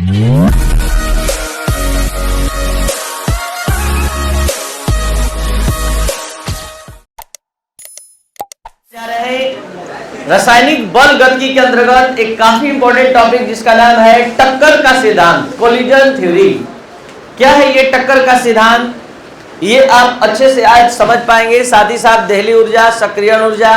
रासायनिक बल गतिकी के अंतर्गत एक काफी इंपॉर्टेंट टॉपिक जिसका नाम है टक्कर का सिद्धांत, कोलिजन थ्योरी। क्या है ये टक्कर का सिद्धांत, ये आप अच्छे से आज समझ पाएंगे। साथ ही साथ देहली ऊर्जा, सक्रियण ऊर्जा,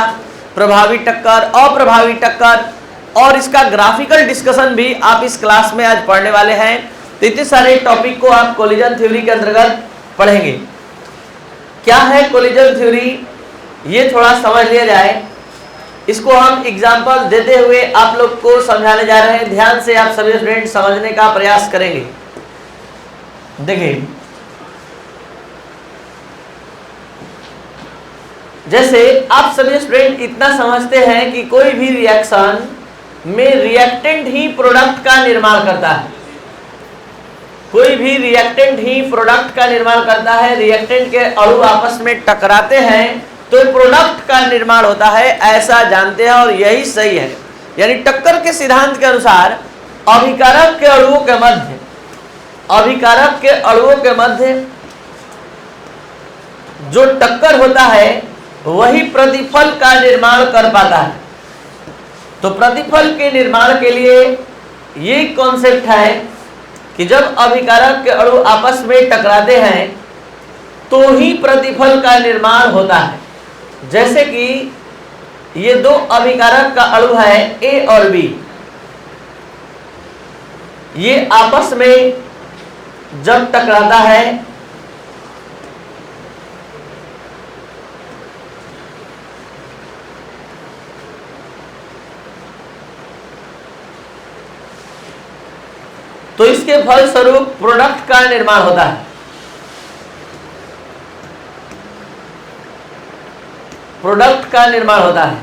प्रभावी टक्कर, अप्रभावी टक्कर और इसका ग्राफिकल डिस्कशन भी आप इस क्लास में आज पढ़ने वाले हैं। तो इतने सारे टॉपिक को आप कोलिजन थ्योरी के अंतर्गत पढ़ेंगे। क्या है कोलिजन थ्योरी, ये थोड़ा समझ लिया जाए। इसको हम एग्जाम्पल देते हुए आप लोग को समझाने जा रहे हैं। ध्यान से आप सभी स्टूडेंट समझने का प्रयास करेंगे। देखिए, जैसे आप सभी स्टूडेंट इतना समझते हैं कि कोई भी रिएक्शन में रिएक्टेंट ही प्रोडक्ट का निर्माण करता है। कोई भी रिएक्टेंट ही प्रोडक्ट का निर्माण करता है। रिएक्टेंट के अणु आपस में टकराते हैं तो प्रोडक्ट का निर्माण होता है, ऐसा जानते हैं और यही सही है। यानी टक्कर के सिद्धांत के अनुसार अभिकारक के अणुओं के मध्य, अभिकारक के अणुओं के मध्य जो टक्कर होता है वही प्रतिफल का निर्माण कर पाता है। तो प्रतिफल के निर्माण के लिए ये कॉन्सेप्ट है कि जब अभिकारक के अणु आपस में टकराते हैं तो ही प्रतिफल का निर्माण होता है। जैसे कि ये दो अभिकारक का अणु है ए और बी, ये आपस में जब टकराता है तो इसके फलस्वरूप प्रोडक्ट का निर्माण होता है। प्रोडक्ट का निर्माण होता है।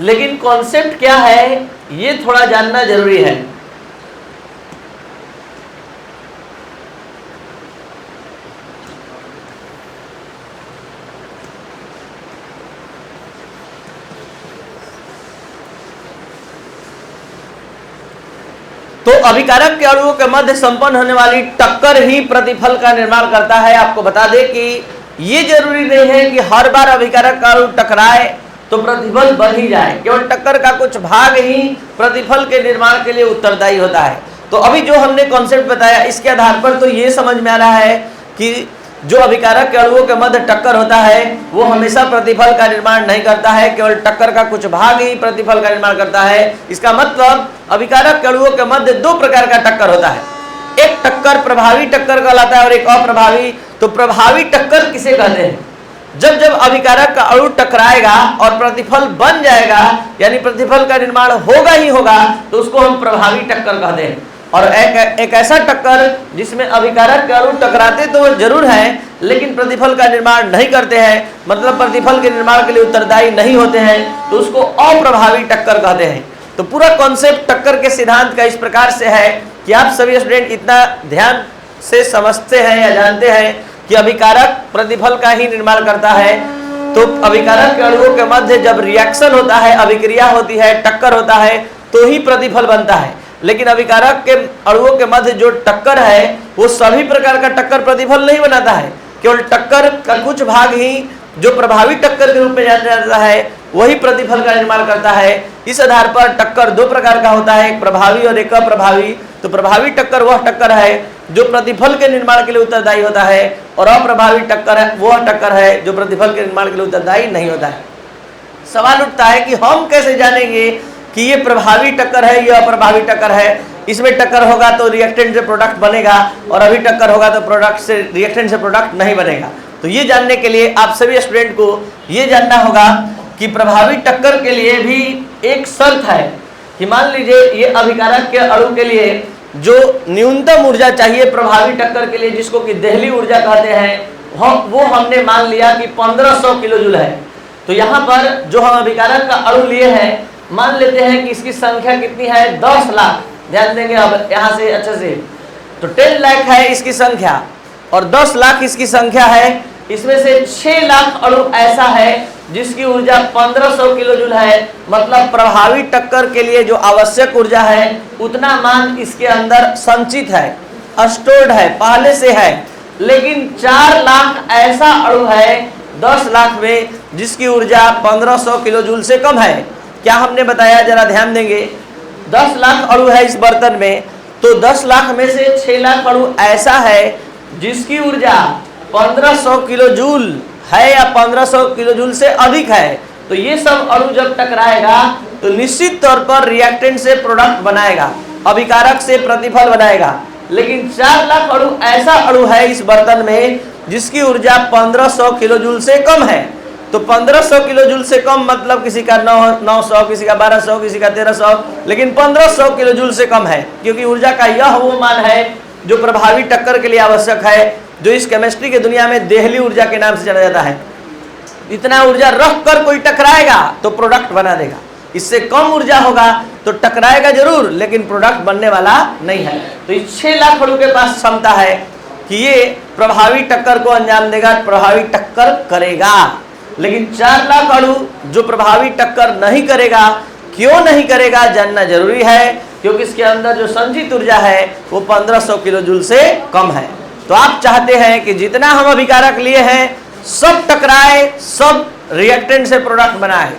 लेकिन कॉन्सेप्ट क्या है ये थोड़ा जानना जरूरी है। तो अभिकारक के अणुओं के मध्य संपन्न होने वाली टक्कर ही प्रतिफल का निर्माण करता है। आपको बता दें कि ये जरूरी नहीं है कि हर बार अभिकारक का अणु टकराए तो प्रतिफल बन ही जाए। केवल टक्कर का कुछ भाग ही प्रतिफल के निर्माण के लिए उत्तरदायी होता है। तो अभी जो हमने कॉन्सेप्ट बताया इसके आधार पर तो ये समझ में आ रहा है कि जो अभिकारक के अणुओं के मध्य टक्कर होता है वो हमेशा प्रतिफल का निर्माण नहीं करता है, केवल टक्कर का कुछ भाग ही प्रतिफल का निर्माण करता है। इसका मतलब अभिकारक के अणुओं के मध्य दो प्रकार का टक्कर होता है। एक टक्कर प्रभावी टक्कर कहलाता है और एक अप्रभावी। तो प्रभावी टक्कर किसे कहते हैं? जब जब अभिकारक का अणु टकराएगा और प्रतिफल बन जाएगा, यानी प्रतिफल का निर्माण होगा ही होगा, तो उसको हम प्रभावी टक्कर कहते हैं। और एक ऐसा टक्कर जिसमें अभिकारक के अणु टकराते तो वो जरूर है लेकिन प्रतिफल का निर्माण नहीं करते हैं, मतलब प्रतिफल के निर्माण के लिए उत्तरदायी नहीं होते हैं, तो उसको अप्रभावी टक्कर कहते हैं। तो पूरा कॉन्सेप्ट टक्कर के सिद्धांत का इस प्रकार से है कि आप सभी स्टूडेंट इतना ध्यान से समझते हैं या जानते हैं कि अभिकारक प्रतिफल का ही निर्माण करता है। तो अभिकारक के अणुओं के मध्य जब रिएक्शन होता है, अभिक्रिया होती है, टक्कर होता है तो ही प्रतिफल बनता है। लेकिन अभिकारक के अणुओं के मध्य जो टक्कर है वो सभी प्रकार का टक्कर प्रतिफल नहीं बनाता है, केवल टक्कर का कुछ भाग ही जो प्रभावी टक्कर के रूप में जाना जाता है वही प्रतिफल का निर्माण करता है। इस आधार पर टक्कर दो प्रकार का होता है, एक प्रभावी और एक अप्रभावी। तो प्रभावी टक्कर वह टक्कर है जो प्रतिफल के निर्माण के लिए उत्तरदायी होता है और अप्रभावी टक्कर है वह टक्कर है जो प्रतिफल के निर्माण के लिए उत्तरदायी नहीं होता है। सवाल उठता है कि हम कैसे जानेंगे कि ये प्रभावी टक्कर है, ये अप्रभावी टक्कर है? इसमें टक्कर होगा तो रिएक्टेंट से प्रोडक्ट बनेगा और अभी टक्कर होगा तो प्रोडक्ट से रिएक्टेंट से प्रोडक्ट नहीं बनेगा। तो ये जानने के लिए आप सभी स्टूडेंट को ये जानना होगा कि प्रभावी टक्कर के लिए भी एक शर्त है कि मान लीजिए ये अभिकारक के अणु के लिए जो न्यूनतम ऊर्जा चाहिए प्रभावी टक्कर के लिए, जिसको कि देहली ऊर्जा कहते हैं, वो हमने मान लिया कि 1500 किलो जूल है। तो यहाँ पर जो हम अभिकारक का अणु लिए हैं, मान लेते हैं कि इसकी संख्या कितनी है, 10 लाख। ध्यान देंगे अब यहाँ से अच्छे से, तो 10 लाख है इसकी संख्या और 10 लाख इसकी संख्या है। इसमें से 6 लाख अणु ऐसा है जिसकी ऊर्जा 1500 किलो जूल है, मतलब प्रभावी टक्कर के लिए जो आवश्यक ऊर्जा है उतना मान इसके अंदर संचित है, स्टोर्ड है, पहले से है। लेकिन 4 लाख ऐसा अणु है 10 लाख में जिसकी ऊर्जा 1500 किलो जूल से कम है। क्या हमने बताया, जरा ध्यान देंगे। 10 लाख अणु है इस बर्तन में, तो 10 लाख में से 6 लाख अणु ऐसा है जिसकी ऊर्जा 1500 किलो जूल है या 1500 किलो जूल से अधिक है। तो ये सब अणु जब टकराएगा तो निश्चित तौर पर रिएक्टेंट से प्रोडक्ट बनाएगा, अभिकारक से प्रतिफल बनाएगा। लेकिन 4 लाख अणु ऐसा अणु है इस बर्तन में जिसकी ऊर्जा 1500 किलो जूल से कम है। तो 1500 किलो जूल से कम मतलब किसी का 900, किसी का 1200, किसी का 1300, लेकिन 1500 किलो जूल से कम है, क्योंकि ऊर्जा का यह वो मान है जो प्रभावी टक्कर के लिए आवश्यक है, जो इस केमिस्ट्री के दुनिया में देहली ऊर्जा के नाम से जाना जाता है। इतना ऊर्जा रख कर कोई टकराएगा तो प्रोडक्ट बना देगा, इससे कम ऊर्जा होगा तो टकराएगा जरूर लेकिन प्रोडक्ट बनने वाला नहीं है। तो इस 6 लाख अणु के पास क्षमता है कि ये प्रभावी टक्कर को अंजाम देगा, प्रभावी टक्कर करेगा। लेकिन 4 लाख अणु जो प्रभावी टक्कर नहीं करेगा, क्यों नहीं करेगा जानना जरूरी है, क्योंकि इसके अंदर जो संचित ऊर्जा है वो 1500 किलो जूल से कम है। तो आप चाहते हैं कि जितना हम अभिकारक लिए हैं सब टकराए, सब रिएक्टेंट से प्रोडक्ट बनाए।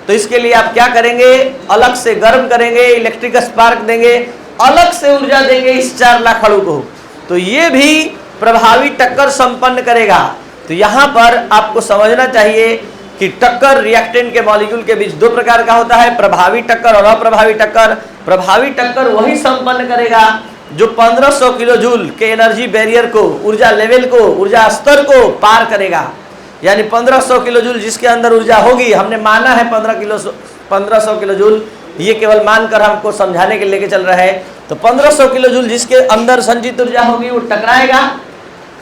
तो इसके लिए आप क्या करेंगे, अलग से गर्म करेंगे, इलेक्ट्रिक स्पार्क देंगे, अलग से ऊर्जा देंगे इस 4 लाख अणु को, तो ये भी प्रभावी टक्कर संपन्न करेगा। तो यहाँ पर आपको समझना चाहिए कि टक्कर रिएक्टेंट के मॉलिक्यूल के बीच 2 प्रकार का होता है, प्रभावी टक्कर और अप्रभावी टक्कर। प्रभावी टक्कर वही संपन्न करेगा जो 1500 किलो जूल के एनर्जी बैरियर को, ऊर्जा लेवल को, ऊर्जा स्तर को पार करेगा। यानी 1500 किलो जूल जिसके अंदर ऊर्जा होगी, हमने माना है 1500 किलो जूल, ये केवल मानकर हमको समझाने के लिए लेके चल रहा है। तो 1500 किलो जूल जिसके अंदर संचित ऊर्जा होगी वो टकराएगा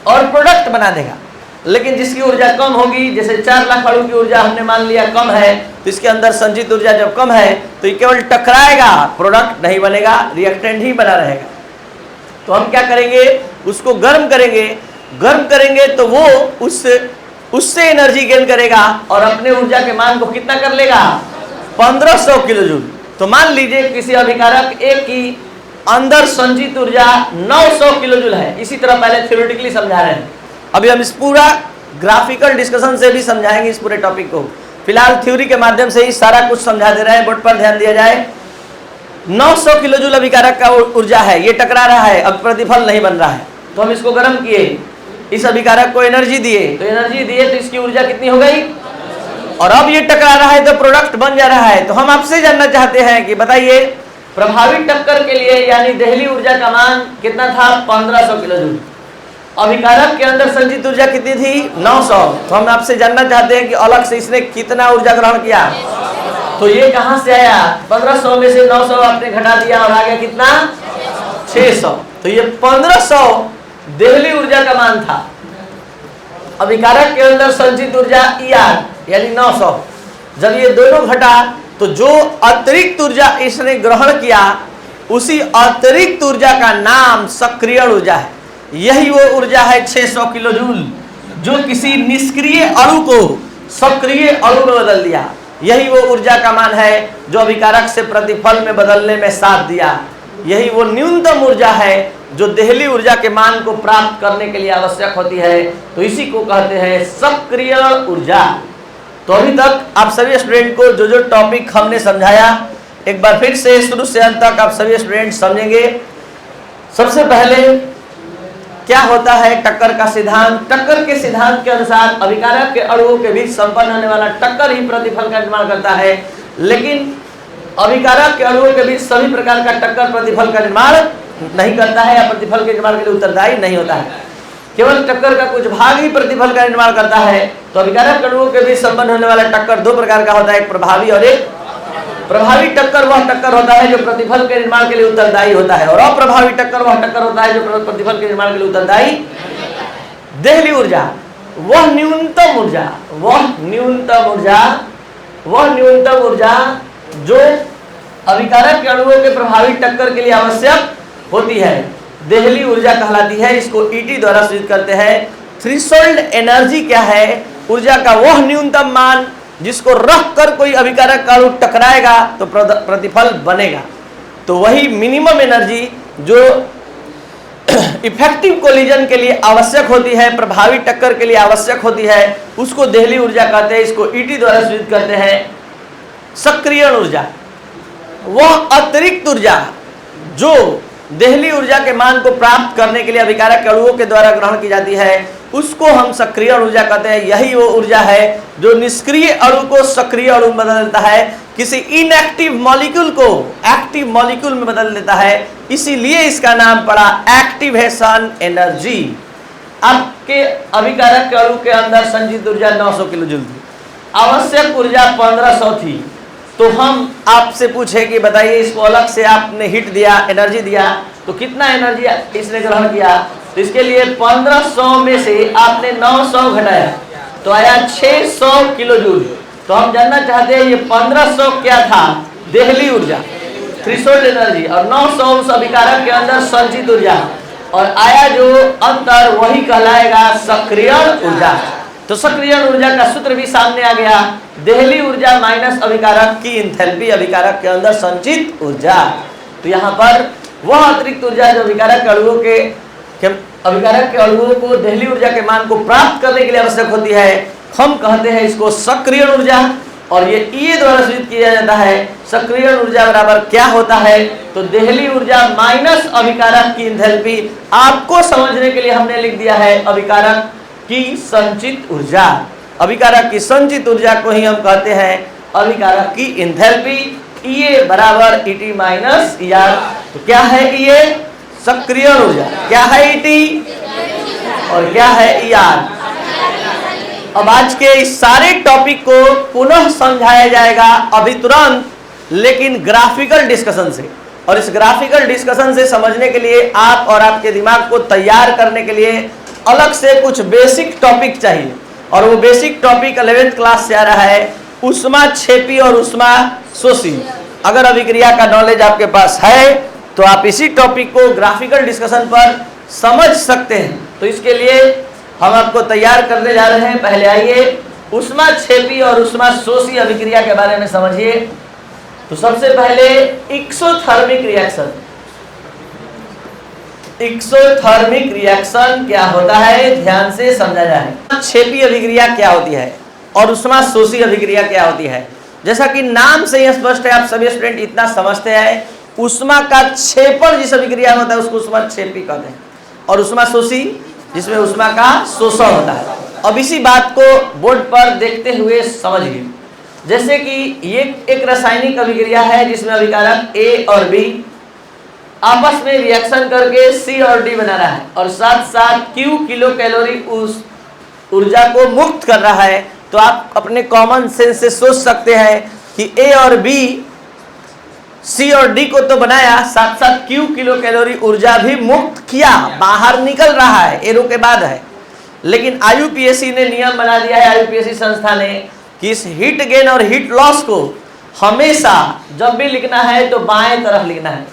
और प्रोडक्ट बना देगा। लेकिन जिसकी ऊर्जा कम होगी, जैसे 4 लाख अणु की ऊर्जा हमने मान लिया कम है, तो इसके अंदर संचित ऊर्जा जब कम है तो ये केवल टकराएगा, प्रोडक्ट नहीं बनेगा, रिएक्टेंट ही बना रहेगा। तो हम क्या करेंगे, उसको गर्म करेंगे। गर्म करेंगे तो वो उससे एनर्जी गेन करेगा और अपने ऊर्जा के मान को कितना कर लेगा, 1500 किलो जूल। तो मान लीजिए किसी अभिकारक एक की अंदर संचित ऊर्जा 900 किलो जूल है। इसी तरह पहले थ्योरेटिकली समझा रहे हैं, अभी हम इस पूरा ग्राफिकल डिस्कशन से भी समझाएंगे इस पूरे टॉपिक को। फिलहाल थ्योरी के माध्यम से ही सारा कुछ समझा दे रहे हैं, बोर्ड पर ध्यान दिया जाए। 900 किलो जूल अभिकारक का ऊर्जा है, ये टकरा रहा है, अब प्रतिफल नहीं बन रहा है, तो हम इसको गर्म किए, इस अभिकारक को एनर्जी दिए, तो एनर्जी दिए तो इसकी ऊर्जा कितनी हो गई, और अब ये टकरा रहा है तो प्रोडक्ट बन जा रहा है। तो हम आपसे जानना चाहते हैं कि बताइए प्रभावी टक्कर के लिए यानी देहली ऊर्जा का मान कितना था, 1500 किलो जूल। अभिकारक के अंदर संचित ऊर्जा कितनी थी, 900। तो हम आपसे जानना चाहते हैं कि अलग से इसने कितना ऊर्जा ग्रहण किया। तो ये कहां से आया, 1500 में से 900 आपने घटा दिया और आ गया कितना, 600। तो ये 1500 देहली ऊर्जा का मान था। अभिकारक के अंदर संचित ऊर्जा ER यानी 900। जब ये दोनों घटा तो जो अतिरिक्त ऊर्जा इसने ग्रहण किया उसी अतिरिक्त ऊर्जा का नाम सक्रिय ऊर्जा है। यही वो ऊर्जा है 600 किलो जूल जो किसी निष्क्रिय अणु को सक्रिय अणु में बदल दिया। यही वो ऊर्जा का मान है जो अभिकारक से प्रतिफल में बदलने में साथ दिया। यही वो न्यूनतम ऊर्जा है जो देहली ऊर्जा के मान को प्राप्त करने के लिए आवश्यक होती है। तो इसी को कहते हैं सक्रिय ऊर्जा। तो अभी तक आप सभी स्टूडेंट को जो जो टॉपिक हमने समझाया एक बार फिर से शुरू से अंत तक आप सभी स्टूडेंट समझेंगे। सबसे पहले क्या होता है टक्कर का सिद्धांत। टक्कर के सिद्धांत के अनुसार अभिकारक के अणुओं के बीच संपन्न होने वाला टक्कर ही प्रतिफल का निर्माण करता है, लेकिन अभिकारक के अणुओं के बीच सभी प्रकार का टक्कर प्रतिफल का निर्माण नहीं करता है या प्रतिफल के निर्माण के लिए उत्तरदायी नहीं होता है। केवल टक्कर का कुछ भाग ही प्रतिफल का निर्माण करता है। तो अभिकारक अणुओं के बीच संपन्न होने वाला टक्कर 2 प्रकार का होता है, एक प्रभावी और एक प्रभावी टक्कर वह टक्कर होता है जो प्रतिफल के निर्माण के लिए उत्तरदायी होता है, और अप्रभावी टक्कर वह टक्कर होता है जो प्रतिफल के निर्माण के लिए उत्तरदायी। देहली ऊर्जा वह न्यूनतम ऊर्जा जो अभिकारक के अणुओं के प्रभावी टक्कर के लिए आवश्यक होती है, देहली ऊर्जा कहलाती है। इसको ET द्वारा सूचित करते हैं। थ्रेशोल्ड एनर्जी क्या है, ऊर्जा का वह न्यूनतम मान जिसको रख कर कोई अभिकारक का अणु टकराएगा तो प्रतिफल बनेगा। तो वही मिनिमम एनर्जी जो इफेक्टिव कोलिजन के लिए आवश्यक होती है, प्रभावी टक्कर के लिए आवश्यक होती है, उसको देहली ऊर्जा कहते हैं। इसको ईटी द्वारा सूचित करते हैं सक्रियण ऊर्जा। वह अतिरिक्त ऊर्जा जो देहली ऊर्जा के मान को प्राप्त करने के लिए अभिकारक अणुओं के द्वारा ग्रहण की जाती है, उसको हम सक्रियण ऊर्जा कहते हैं। यही वो ऊर्जा है जो निष्क्रिय अणु को सक्रिय अणु में बदल देता है, किसी इनएक्टिव मॉलिक्यूल को एक्टिव मॉलिक्यूल में बदल देता है। इसीलिए इसका नाम पड़ा एक्टिवेशन एनर्जी। आपके अभिकारक के अणु के अंदर संचित ऊर्जा 900 किलो जूल थी, आवश्यक ऊर्जा 1500 थी। तो हम आपसे पूछे कि बताइए इसको अलग से आपने हीट दिया, एनर्जी दिया, तो कितना एनर्जी इसने ग्रहण किया? तो इसके लिए 1500 में से आपने 900 घटाया तो आया 600 किलो जूल। तो हम जानना चाहते हैं ये 1500 क्या था? देहली ऊर्जा, थ्रेशोल्ड एनर्जी, और 900 उस अभिकारक के अंदर संचित ऊर्जा, और आया जो अंतर वही कहलाएगा सक्रियण ऊर्जा। तो सक्रियण ऊर्जा का सूत्र भी सामने आ गया, देहली ऊर्जा माइनस अभिकारक की एंथैल्पी अभिकारक के अंदर संचित ऊर्जा। तो यहाँ पर वह अतिरिक्त ऊर्जा जो अभिकारक के अणुओं को देहली ऊर्जा के मान को प्राप्त करने के लिए आवश्यक होती है, हम कहते हैं इसको सक्रियण ऊर्जा। और ये ई द्वारा सूचित किया जाता है। सक्रियण ऊर्जा बराबर क्या होता है? तो देहली ऊर्जा माइनस अभिकारक की एंथैल्पी। आपको समझने के लिए हमने लिख दिया है अभिकारक की संचित ऊर्जा। अभिकारक की संचित ऊर्जा को ही हम कहते हैं अभिकारक की एंथैल्पी। ये बराबर ईटी माइनस ईआर। तो क्या है ये? सक्रियण ऊर्जा। क्या है ईटी और क्या है ईआर? अब आज के इस सारे टॉपिक को पुनः समझाया जाएगा अभी तुरंत, लेकिन ग्राफिकल डिस्कशन से। और इस ग्राफिकल डिस्कशन से समझने के लिए आप और आपके दिमाग को तैयार करने के लिए अलग से कुछ बेसिक टॉपिक चाहिए। और वो बेसिक टॉपिक 11th क्लास से आ रहा है, ऊष्माक्षेपी और ऊष्माशोषी। अगर अभिक्रिया का नॉलेज आपके पास है तो आप इसी टॉपिक को ग्राफिकल डिस्कशन पर समझ सकते हैं। तो इसके लिए हम आपको तैयार करने जा रहे हैं। पहले आइए ऊष्माक्षेपी और ऊष्माशोषी अभिक्रिया के बारे में समझिए। तो सबसे पहले एक्सोथर्मिक रिएक्शन। एक्सोथर्मिक रिएक्शन क्या होता है, ध्यान से समझा जाए। ऊष्माक्षेपी अभिक्रिया क्या होती है और ऊष्माशोषी अभिक्रिया क्या होती है? जैसा कि नाम से ही स्पष्ट है, आप सभी स्टूडेंट इतना समझते हैं, ऊष्मा का क्षेपण जिस अभिक्रिया में होता है उसको ऊष्माक्षेपी कहते हैं, और ऊष्माशोषी जिसमें ऊष्मा का शोषण होता है। अब इसी बात को बोर्ड पर देखते हुए समझिए। जैसे कि ये एक रासायनिक अभिक्रिया है जिसमें अभिकारक ए और बी आपस में रिएक्शन करके सी और डी बना रहा है, और साथ साथ क्यू किलो कैलोरी उस ऊर्जा को मुक्त कर रहा है। तो आप अपने कॉमन सेंस से सोच सकते हैं कि ए और बी सी और डी को तो बनाया, साथ साथ क्यू किलो कैलोरी ऊर्जा भी मुक्त किया, बाहर निकल रहा है, एरो के बाद है। लेकिन आईयूपीएसी ने नियम बना दिया है, आईयूपीएसी संस्था ने, कि इस हीट गेन और हीट लॉस को हमेशा जब भी लिखना है तो बाएं तरफ लिखना है।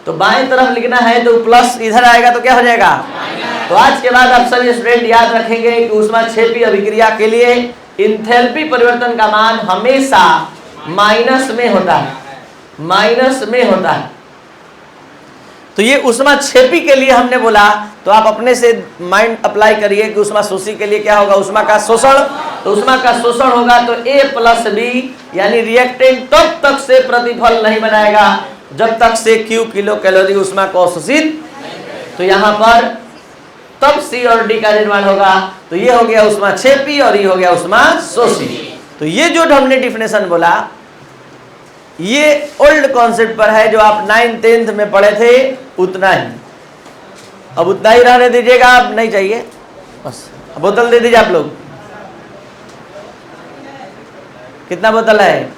तो बाएं तरफ लिखना है तो प्लस इधर आएगा तो क्या हो जाएगा? तो आज के बाद आप सभी स्टूडेंट याद रखेंगे कि ऊष्माक्षेपी अभिक्रिया के लिए एंथैल्पी परिवर्तन का मान हमेशा माइनस में होता है, माइनस में होता है। तो ये ऊष्माक्षेपी के लिए हमने बोला, तो आप अपने से माइंड अप्लाई करिए कि ऊष्माशोषी के लिए क्या होगा? ऊष्मा का शोषण। तो ऊष्मा का शोषण होगा तो A प्लस बी यानी रिएक्टेंट तब तक से प्रतिफल नहीं बनाएगा जब तक से Q किलो कैलोरी ऊष्मा को अवशोषित। तो यहाँ पर तब C और D का निर्माण होगा। तो ये हो गया ऊष्माक्षेपी और ये हो गया ऊष्माशोषी। तो ये जो हमने डिफिनेशन बोला ये ओल्ड कॉन्सेप्ट पर है, जो आप 9th 10th में पढ़े थे उतना ही। अब उतना ही रहने दीजिएगा, अब नहीं चाहिए, बस बोतल दे दीजिए आप लोग। कितना बोतल है?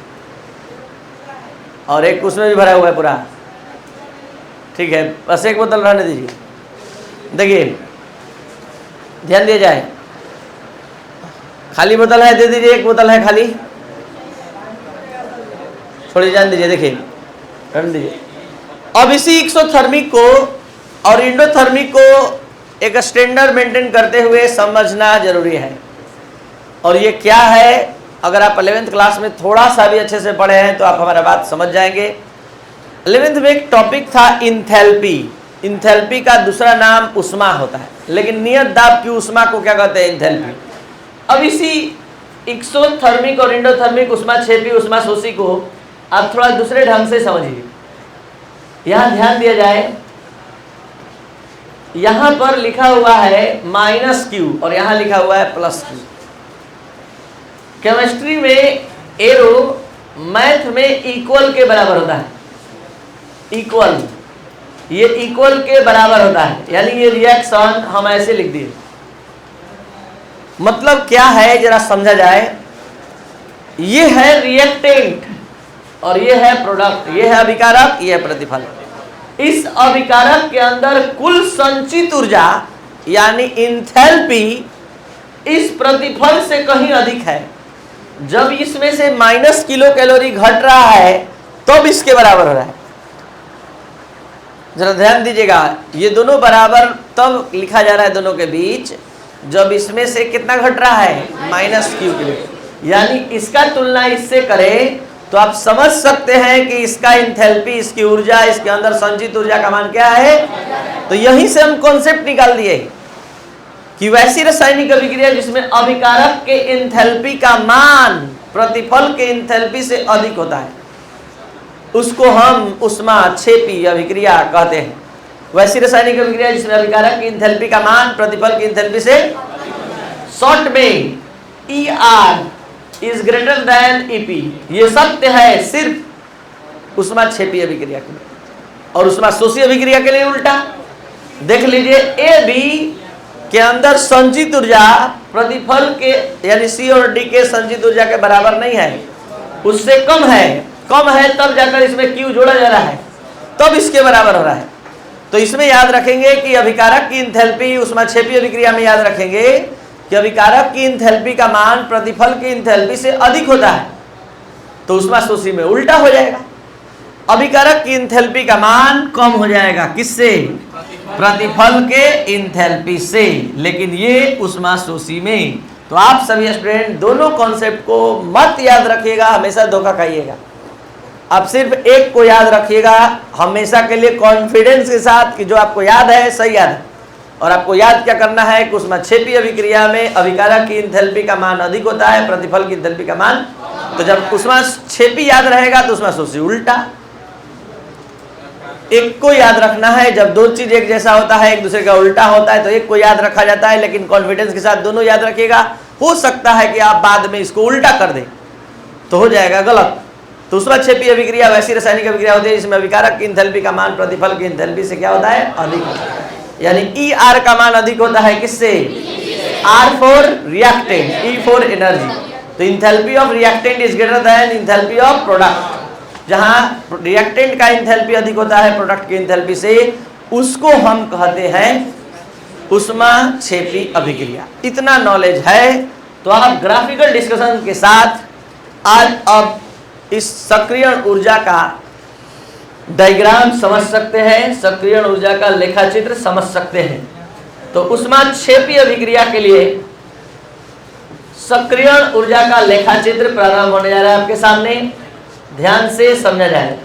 और एक उसमें भी भरा हुआ है पूरा, ठीक है, बस एक बोतल रहने दीजिए। देखिए ध्यान दिया जाए, खाली बोतल है दे दीजिए, एक बोतल है खाली, छोड़िए जान दीजिए, देखिए रहने दीजिए। अब इसी एक्सोथर्मिक को और इंडोथर्मिक को एक स्टैंडर्ड मेंटेन करते हुए समझना जरूरी है। और ये क्या है? अगर आप 11th क्लास में थोड़ा सा भी अच्छे से पढ़े हैं तो आप हमारा बात समझ जाएंगे। 11th में एक टॉपिक था इंथैल्पी। इंथैल्पी का दूसरा नाम उष्मा होता है, लेकिन नियत दाब की उष्मा को क्या कहते हैं? इंथैल्पी। अब इसी एक्सोथर्मिक और एंडोथर्मिक उष्मा क्षेपी उष्मा शोषी को आप थोड़ा दूसरे ढंग से समझिए। यहां ध्यान दिया जाए, यहां पर लिखा हुआ है -Q और यहां लिखा हुआ है +Q। केमिस्ट्री में एरो मैथ में इक्वल के बराबर होता है। इक्वल, ये इक्वल के बराबर होता है, यानी ये रिएक्शन हम ऐसे लिख दिए। मतलब क्या है जरा समझा जाए। ये है रिएक्टेंट और ये है प्रोडक्ट, ये है अभिकारक, ये है प्रतिफल। इस अभिकारक के अंदर कुल संचित ऊर्जा यानी इंथैल्पी इस प्रतिफल से कहीं अधिक है। जब इसमें से -किलो कैलोरी घट रहा है तब इसके बराबर हो रहा है। जरा ध्यान दीजिएगा, ये दोनों बराबर तब लिखा जा रहा है दोनों के बीच जब इसमें से कितना घट रहा है? -Q kilo. यानी इसका तुलना इससे करें तो आप समझ सकते हैं कि इसका इंथैल्पी, इसकी ऊर्जा, इसके अंदर संचित ऊर्जा का मान क्या है। तो यहीं से हम कॉन्सेप्ट निकाल दिए कि वैसी रासायनिक अभिक्रिया जिसमें अभिकारक के इंथैल्पी का मान प्रतिफल के इंथैल्पी से अधिक होता है उसको हम ऊष्माक्षेपी अभिक्रिया कहते हैं। वैसी रासायनिक अभिक्रिया जिसमें अभिकारक की इंथैल्पी का मान प्रतिफल की इंथैल्पी से, शॉर्ट में ER is greater than EP। ये सत्य है सिर्फ ऊष्माक्षेपी अभिक्रिया के लिए, और ऊष्माशोषी अभिक्रिया के लिए उल्टा। देख लीजिए, AB के अंदर संचित ऊर्जा प्रतिफल के यानी C और D के संचित ऊर्जा के बराबर नहीं है, उससे कम है। कम है तब जाकर इसमें Q जोड़ा जा रहा है, तब इसके बराबर हो रहा है। तो इसमें याद रखेंगे कि अभिकारक की इंथैल्पी, ऊष्माक्षेपी अभिक्रिया में याद रखेंगे कि अभिकारक की इंथैल्पी का मान प्रतिफल की इंथैल्पी से अधिक होता है, तो ऊष्माशोषी में उल्टा हो जाएगा। अभिकारक की इंथैल्पी का मान कम हो जाएगा, किससे? प्रतिफल के इंथैल्पी से, लेकिन ये ऊष्माशोषी में। तो आप सभी स्टूडेंट दोनों कॉन्सेप्ट को मत याद रखिएगा, हमेशा धोखा खाइएगा। आप सिर्फ एक को याद रखिएगा हमेशा के लिए कॉन्फिडेंस के साथ कि जो आपको याद है सही याद है। और आपको याद क्या करना है कि ऊष्माक्षेपी अभिक्रिया में अभिकारक की इंथैल्पी का मान अधिक होता है, प्रतिफल की इंथैल्पी का मान। तो जब ऊष्माक्षेपी याद रहेगा तो ऊष्माशोषी उल्टा। एक को याद रखना है, जब दो चीज एक जैसा होता है एक दूसरे का उल्टा होता है तो एक को याद रखा जाता है, लेकिन कॉन्फिडेंस के साथ दोनों याद रखिएगा। हो सकता है कि आप बाद में इसको उल्टा कर दें तो हो जाएगा गलत। तो ऊष्माक्षेपी अभिक्रिया वैसी रासायनिक अभिक्रिया होती है जिसमें अभिकारक की इंथैल्पी का मान प्रतिफल की इंथैल्पी से क्या होता है? अधिक होता है। यानी ER का मान अधिक होता है किससे? R for reactant, E for energy. तो enthalpy of reactant is greater than enthalpy of product. जहां रिएक्टेंट का इंथैल्पी अधिक होता है प्रोडक्ट की इंथैल्पी से, उसको हम कहते हैं ऊष्माक्षेपी अभिक्रिया। इतना नॉलेज है तो आप ग्राफिकल डिस्कशन के साथ आज अब इस सक्रियण ऊर्जा का डायग्राम समझ सकते हैं, सक्रियण ऊर्जा का लेखाचित्र समझ सकते हैं। तो ऊष्माक्षेपी अभिक्रिया के लिए सक्रियण ऊर्जा का लेखाचित्र प्रारंभ होने जा रहा है आपके सामने, ध्यान से समझा जाए।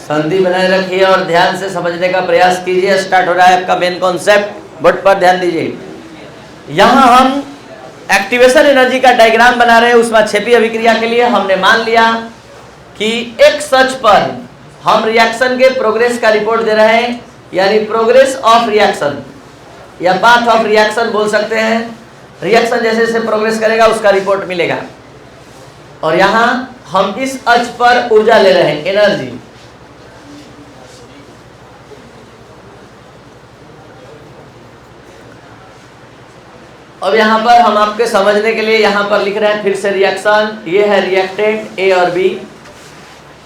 संधि बनाए रखिए और ध्यान से समझने का प्रयास कीजिए। स्टार्ट हो रहा है आपका मेन कॉन्सेप्ट, बोर्ड पर ध्यान दीजिए। यहां हम एक्टिवेशन एनर्जी का डायग्राम बना रहे हैं ऊष्माक्षेपी अभिक्रिया के लिए। हमने मान लिया कि एक्स अक्ष पर हम रिएक्शन के प्रोग्रेस का रिपोर्ट दे रहे हैं, यानी प्रोग्रेस ऑफ रिएक्शन या पाथ ऑफ रिएक्शन बोल सकते हैं। रिएक्शन जैसे जैसे प्रोग्रेस करेगा उसका रिपोर्ट मिलेगा। और यहां हम इस अक्ष पर ऊर्जा ले रहे हैं, एनर्जी। अब यहाँ पर हम आपके समझने के लिए यहाँ पर लिख रहे हैं फिर से रिएक्शन। ये है रिएक्टेंट ए और बी,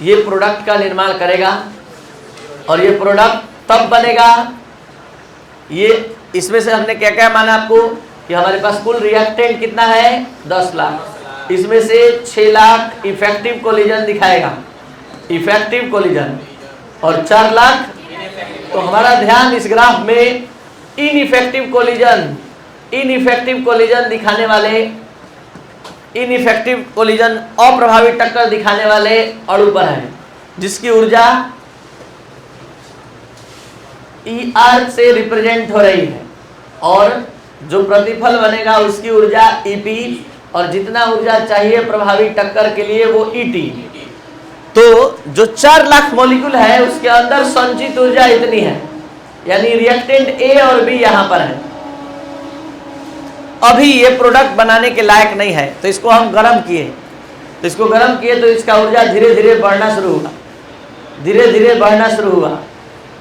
ये प्रोडक्ट का निर्माण करेगा और ये प्रोडक्ट तब बनेगा। ये इसमें से हमने क्या क्या माना आपको कि हमारे पास कुल रिएक्टेंट कितना है 10 लाख, इसमें से 6 लाख इफेक्टिव कोलिजन दिखाएगा, इफेक्टिव कोलिजन, और 4 लाख। तो हमारा ध्यान इस ग्राफ में इनइफेक्टिव कोलिजन दिखाने वाले, इनइफेक्टिव कोलिजन अप्रभावी टक्कर दिखाने वाले अणु पर है, जिसकी ऊर्जा ER से रिप्रेजेंट हो रही है, और जो प्रतिफल बनेगा उसकी ऊर्जा EP, और जितना ऊर्जा चाहिए प्रभावी टक्कर के लिए वो ET। तो जो 4 लाख मॉलिक्यूल है उसके अंदर संचित ऊर्जा इतनी है, यानी रिएक्टेंट A और B यहां पर है। अभी ये प्रोडक्ट बनाने के लायक नहीं है, तो इसको हम गर्म किए, तो इसको गर्म किए तो इसका ऊर्जा धीरे धीरे बढ़ना शुरू हुआ, धीरे धीरे बढ़ना शुरू हुआ,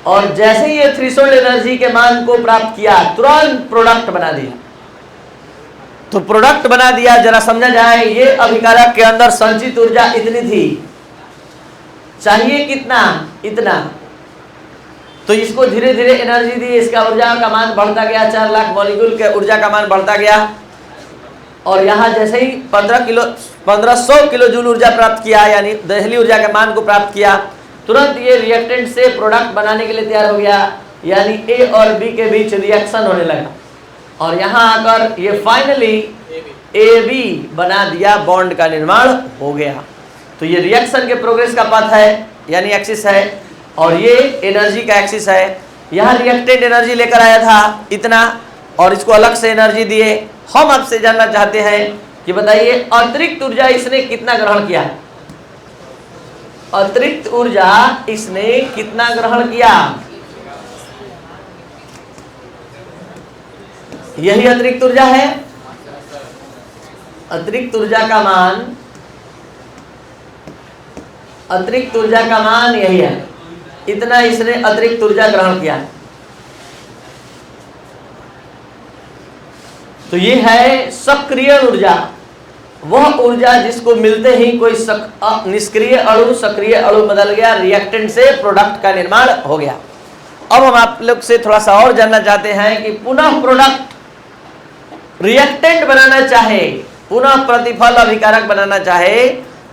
और जैसे ही ये थ्रेशोल्ड एनर्जी के मान को प्राप्त किया तुरंत प्रोडक्ट बना दिया। तो प्रोडक्ट बना दिया, जरा समझा जाए, ये अभिकारक के अंदर संचित ऊर्जा इतनी थी, चाहिए कितना, इतना, तो इसको धीरे धीरे एनर्जी दी, इसका ऊर्जा का मान बढ़ता गया, 4 लाख मॉलिक्यूल के ऊर्जा का मान बढ़ता गया, और यहाँ जैसे ही 1500 किलो जूल ऊर्जा प्राप्त किया, यानी दहली ऊर्जा के मान को प्राप्त किया, तुरंत ये रिएक्टेंट से प्रोडक्ट बनाने के लिए तैयार हो गया, यानी ए और बी के बीच रिएक्शन होने लगा, और यहाँ आकर ये फाइनली AB बना दिया, बॉन्ड का निर्माण हो गया। तो ये रिएक्शन के प्रोग्रेस का पथ है, यानी एक्सिस है, और ये एनर्जी का एक्सिस है। यहाँ रिएक्टेंट एनर्जी लेकर आया था इतना, और इसको अलग से एनर्जी दिए। हम आपसे जानना चाहते हैं कि बताइए अतिरिक्त ऊर्जा इसने कितना ग्रहण किया, अतिरिक्त ऊर्जा इसने कितना ग्रहण किया, यही अतिरिक्त ऊर्जा है। अतिरिक्त ऊर्जा का मान, अतिरिक्त ऊर्जा का मान यही है, इतना इसने अतिरिक्त ऊर्जा ग्रहण किया। तो ये है सक्रिय ऊर्जा, वह ऊर्जा जिसको मिलते ही कोई निष्क्रिय अणु सक्रिय अणु बदल गया, रिएक्टेंट से प्रोडक्ट का निर्माण हो गया। अब हम आप लोग से थोड़ा सा और जानना चाहते हैं कि पुनः प्रोडक्ट रिएक्टेंट बनाना चाहे, पुनः प्रतिफल अभिकारक बनाना चाहे,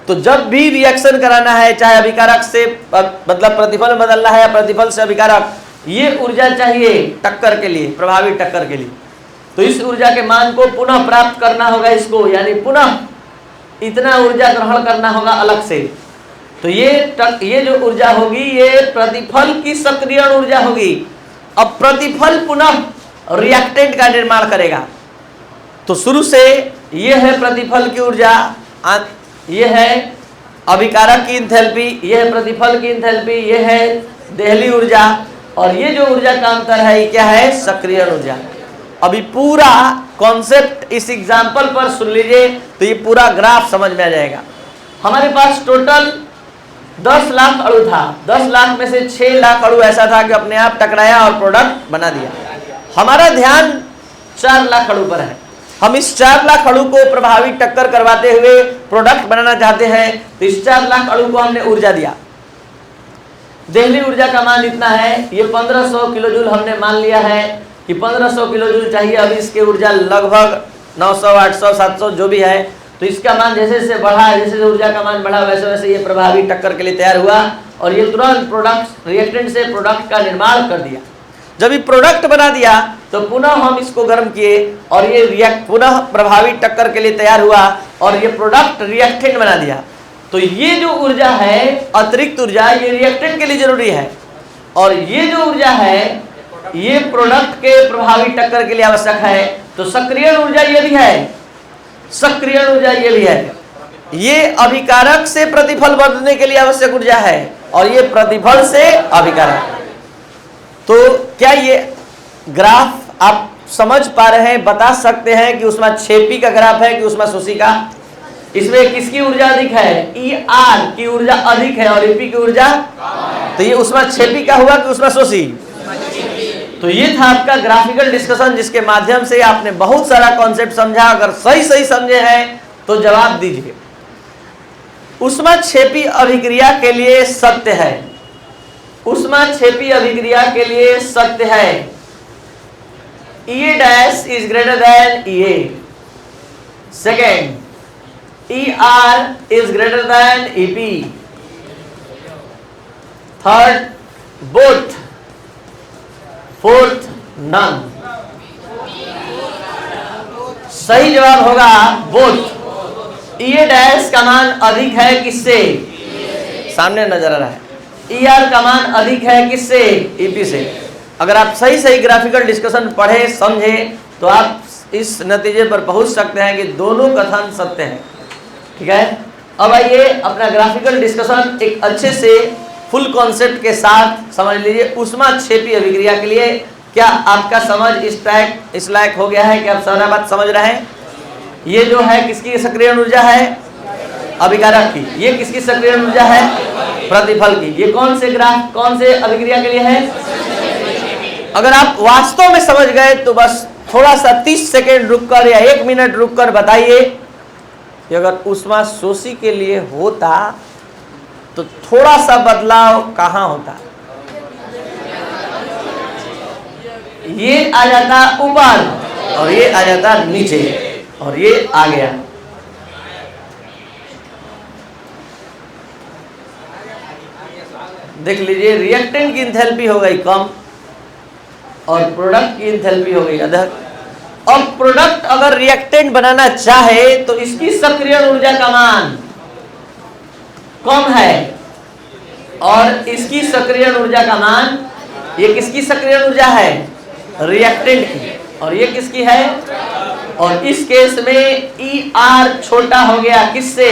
तो जब भी रिएक्शन कराना है, चाहे अभिकारक से मतलब प्रतिफल बदलना है या प्रतिफल से अभिकारक, ये ऊर्जा चाहिए टक्कर के लिए, प्रभावी टक्कर के लिए। तो इस ऊर्जा के मान को पुनः प्राप्त करना होगा इसको, यानी पुनः इतना ऊर्जा ग्रहण करना होगा अलग से। तो ये जो ऊर्जा होगी ये प्रतिफल की सक्रिय ऊर्जा होगी। अब प्रतिफल पुनः रिएक्टेंट का निर्माण करेगा। तो शुरू से ये है प्रतिफल की ऊर्जा, ये है अभिकारक की इंथैल्पी, ये है प्रतिफल की इंथैल्पी, ये है देहली ऊर्जा, और ये जो ऊर्जा का अंतर है ये क्या है, सक्रिय ऊर्जा। अभी पूरा कॉन्सेप्ट इस एग्जाम्पल पर सुन लीजिए तो ये पूरा ग्राफ समझ में आ जाएगा। हमारे पास टोटल 10 लाख अणु था, 10 लाख में से 6 लाख अणु ऐसा था कि अपने आप टकराया और प्रोडक्ट बना दिया। हमारा ध्यान 4 लाख अणु पर है। हम इस 4 लाख अणु को प्रभावी टक्कर करवाते हुए प्रोडक्ट बनाना चाहते हैं, तो इस 4 लाख अणु को हमने ऊर्जा दिया। देहली ऊर्जा का मान इतना है, ये 1500 किलो जूल हमने मान लिया है कि 1500 किलो जूल चाहिए। अभी इसकी ऊर्जा लगभग 900, 800, 700 जो भी है, तो इसका मान जैसे जैसे बढ़ा, जैसे जैसे ऊर्जा का मान बढ़ा, वैसे वैसे ये प्रभावी टक्कर के लिए तैयार हुआ, और ये तुरंत प्रोडक्ट रिएक्टेंट से प्रोडक्ट का निर्माण कर दिया। जब ये प्रोडक्ट बना दिया तो पुनः हम इसको गर्म किए, और ये पुनः प्रभावी टक्कर के लिए तैयार हुआ, और ये प्रोडक्ट रिएक्टेंट बना दिया। तो ये जो ऊर्जा है अतिरिक्त ऊर्जा, ये रिएक्टेंट के लिए जरूरी है, और ये जो ऊर्जा है ये प्रोडक्ट के प्रभावी टक्कर के लिए आवश्यक है। तो सक्रिय ऊर्जा ये भी है, सक्रिय ऊर्जा ये भी है, ये अभिकारक से प्रतिफल बदलने के लिए आवश्यक ऊर्जा है, और ये प्रतिफल से अभिकारक। तो क्या ये ग्राफ आप समझ पा रहे हैं, बता सकते हैं कि उसमें छेपी का ग्राफ है कि उसमें शोषी का? इसमें किसकी ऊर्जा अधिक है? ER की ऊर्जा अधिक है और EP की ऊर्जा, तो ये उसमें छेपी का हुआ कि उसमें शोषी? तो ये था आपका ग्राफिकल डिस्कशन, जिसके माध्यम से आपने बहुत सारा कॉन्सेप्ट समझा। अगर सही सही समझे हैं तो जवाब दीजिए। ऊष्माक्षेपी अभिक्रिया के लिए सत्य है, ऊष्माक्षेपी अभिक्रिया के लिए सत्य है, E dash is greater than EA। Second, ER is greater than EP। Third, both. Fourth, none. सही जवाब होगा बोथ। EA डैश का मान अधिक है किससे? सामने नजर आ रहा है। ER का मान अधिक है किससे? EP से। अगर आप सही सही ग्राफिकल डिस्कशन पढ़े समझे तो आप इस नतीजे पर पहुंच सकते हैं कि दोनों कथन सत्य हैं। ठीक है, अब आइए अपना ग्राफिकल डिस्कशन एक अच्छे से फुल कॉन्सेप्ट के साथ समझ लीजिए। ऊष्माक्षेपी अभिक्रिया के लिए क्या आपका समझ इस लायक हो गया है कि आप सारा बात समझ रहे हैं? ये जो है किसकी सक्रिय ऊर्जा है? अभिकारक की। ये किसकी सक्रिय ऊर्जा है? प्रतिफल की। ये कौन से ग्राफ कौन से अभिक्रिया के लिए है? अगर आप वास्तव में समझ गए तो बस थोड़ा सा 30 सेकेंड रुककर या 1 मिनट रुककर बताइए कि अगर ऊष्मा शोषी के लिए होता तो थोड़ा सा बदलाव कहां होता? ये आ जाता ऊपर और ये आ जाता नीचे और ये आ गया। देख लीजिए, रिएक्टेंट की एंथैल्पी हो गई कम और प्रोडक्ट की एंथैल्पी हो गई अधिक। अब प्रोडक्ट अगर रिएक्टेंट बनाना चाहे तो इसकी सक्रिय ऊर्जा का मान कम है और इसकी सक्रिय ऊर्जा का मान, ये किसकी सक्रिय ऊर्जा है? रिएक्टेंट की। और ये किसकी है? और इस केस में ER छोटा हो गया किससे?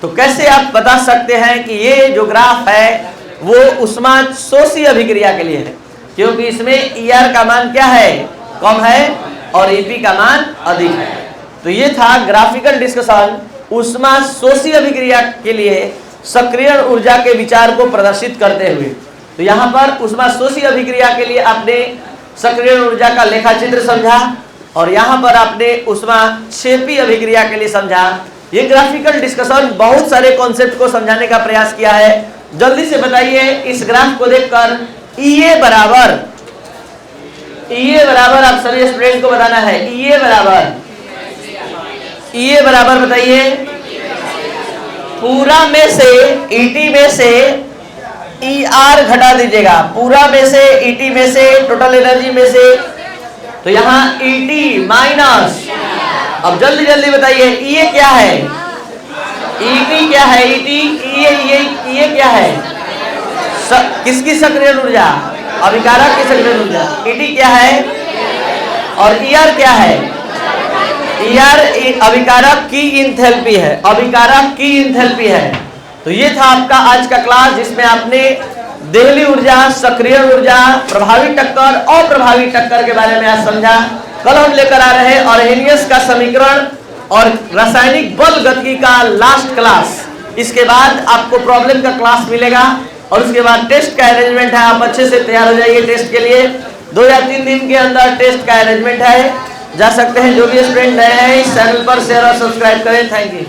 तो कैसे आप बता सकते हैं कि ये जो ग्राफ है वो ऊष्माशोषी अभिक्रिया के लिए है? क्योंकि इसमें ER का मान क्या है? कम है और EP का मान अधिक है। तो ये था ग्राफिकल डिस्कशन ऊष्माशोषी अभिक्रिया के लिए सक्रिय ऊर्जा के विचार को प्रदर्शित करते हुए। तो यहाँ पर ऊष्माशोषी अभिक्रिया के लिए आपने सक्रिय ऊर्जा का लेखा चित्र समझा और यहाँ पर आपने ऊष्माक्षेपी अभिक्रिया के लिए समझा। ये ग्राफिकल डिस्कशन बहुत सारे कॉन्सेप्ट को समझाने का प्रयास किया है। जल्दी से बताइए इस ग्राफ को देखकर EA बराबर आप सभी स्टूडेंट को बताना है। EA बराबर बताइए, पूरा में से ET में से ER घटा दीजिएगा, पूरा में से ET में से टोटल एनर्जी में से, तो यहाँ ET माइनस। अब जल्दी जल्दी बताइए EA क्या है? ET क्या है? EA क्या है? किसकी सक्रिय ऊर्जा? अभिकारक की सक्रिय ऊर्जा। ET क्या है और ER क्या है? ER अभिकारक की एंथैल्पी है, अभिकारक की एंथैल्पी है। तो ये था आपका आज का क्लास, जिसमें आपने देहली ऊर्जा, सक्रिय ऊर्जा, प्रभावी टक्कर, अप्रभावी टक्कर के बारे में आज समझा। कल हम लेकर आ रहे हैं आर्हेनियस का समीकरण और रासायनिक बल गतिकी का लास्ट क्लास। इसके बाद आपको प्रॉब्लम का क्लास मिलेगा और उसके बाद टेस्ट का अरेंजमेंट है। आप अच्छे से तैयार हो जाइए टेस्ट के लिए। 2 या 3 दिन के अंदर टेस्ट का अरेंजमेंट है, जा सकते हैं। जो भी स्टूडेंट नए हैं इस चैनल पर शेयर और सब्सक्राइब करें। Thank you.